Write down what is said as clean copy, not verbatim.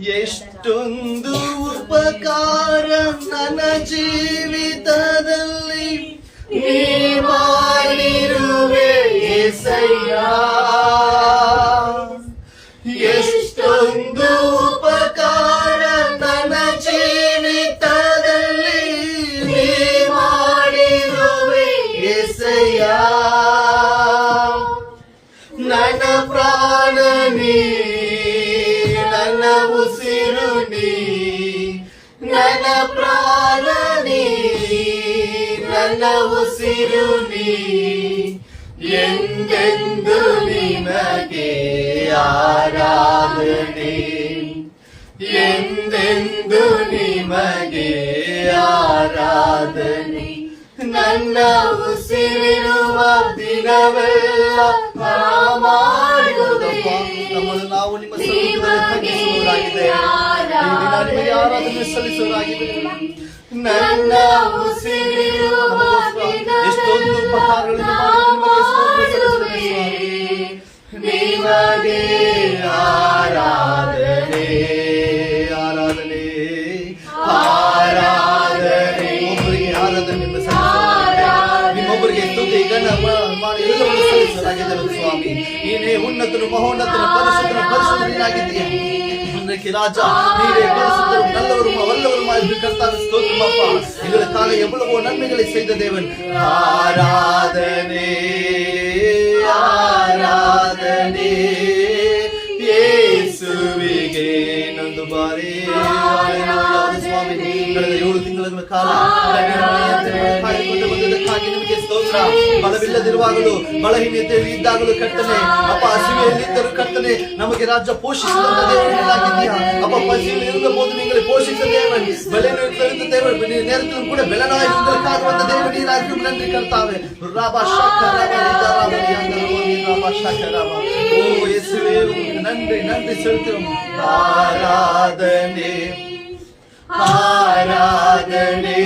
ಎಷ್ಟೊಂದು ಉಪಕಾರ ನನ್ನ ಜೀವಿತದಲ್ಲಿ ನೀ ಮಾಡಿರುವೆ యేసయ్య. ಎಷ್ಟೊಂದು ಉಪಕಾರ ನನ್ನ ಜೀವಿತದಲ್ಲಿ ನೀ ಮಾಡಿರುವೆ యేసయ్య. ನನ್ನ ಪ್ರಾಣ ನೀ, ನನ್ನ ಉಸಿರು ನೀ, ನನ್ನ ಪ್ರಾಣ ನೀ, ನನ್ನ ಉಸಿರು ನೀ, ಎಂದೆಂದು ನಿನಗೆ ಆರಾಧನೆ, ಎಂದೆಂದು ನಿಮಗೆ ಆರಾಧನೆ. ನನ್ನ ಉಸಿರಿರುವ ದಿನವೆಲ್ಲ ನಮ್ಮನ್ನು ನಾವು ನಿಮ್ಮ ಸನ್ನಿಧಿಯಲ್ಲಿ ತಗ್ಗಿಸುವವರಾಗಿದೆ, ನಿಮಗೆ ಆರಾಧನೆ ಸಲ್ಲಿಸುವವರಾಗಿದೆ. ನನ್ನ ಉಸಿರಿರುವ ಎಷ್ಟೊಂದು ಉಪಕಾರಗಳನ್ನು ನಿಮಗೆ ಆರಾಧನೆ, ಆರಾಧನೆ, ಆರಾಧನೆ. ಒಬ್ಬರಿಗೆ ಆರಾಧನೆ ನಿಮ್ಮೊಬ್ಬರಿಗೆ ಸ್ತುತಿ ಗಣ ಮಾಡಿ ಎಲ್ಲವನ್ನು ಸಲ್ಲಿಸಲಾಗಿದ್ದರು ಸ್ವಾಮಿ. ನೀನೇ ಉನ್ನತನು ಮಹೋನ್ನತನು ಪರಿಶುದ್ಧನು ಪರಿಶುದ್ಧನಾಗಿದ್ದೀಯ. ರಾಜ ನೀರೇ ಪರಿಶುದ್ಧರು நல்லவரும் வல்லவருமாய் இருக்கிறார். ಸ್ತೋತ್ರಮಪ್ಪ. எங்களை கால எவ்வளவோ நன்மைகளை செய்த தேவன். ஆராதனே ಆರಾಧನೆ ಯೇಸುವಿಗೆ ನೊಂದು ಬಾರಿ. ಸ್ವಾಮಿ ಕಳೆದ 7 ತಿಂಗಳ ಕಾಲ ಕಾಯ್ದುಕೊಂಡು ಬಂದದಕ್ಕಾಗಿ ನಿಮಗೆ ಸ್ತೋತ್ರ. ಬಲವಿಲ್ಲದಿರುವಾಗಲೂ ಬಲಹೀನತೆಯಲ್ಲಿ ಇದ್ದಾಗಲೂ ಕರ್ತನೆ ಅಪ್ಪ, ಹಸಿವೆಯಲ್ಲಿದ್ದರೂ ಕರ್ತನೆ ನಮಗೆ ರಾಜ್ಯ ಪೋಷಿಸಿದ தேவனாகிದ್ದೀயா. அப்பா, பசியில் இருந்தபோது நீங்களை போஷித்த தேவன், பலனற்ற இருந்த தேவன், நேரத்திலும் கூட பலனாய் உங்களுக்காக வந்த தேவன் நீராக்கும். நன்றி கர்த்தாவே. ராபா ஷக்கரா ரிதாரா ரியாந்தரோ ராபா ஷக்கரா. ஓ இயேசுவே, உங்களுக்கு நன்றி நன்றி செலுத்துகிறோம். ஆராதனே ஆராதனே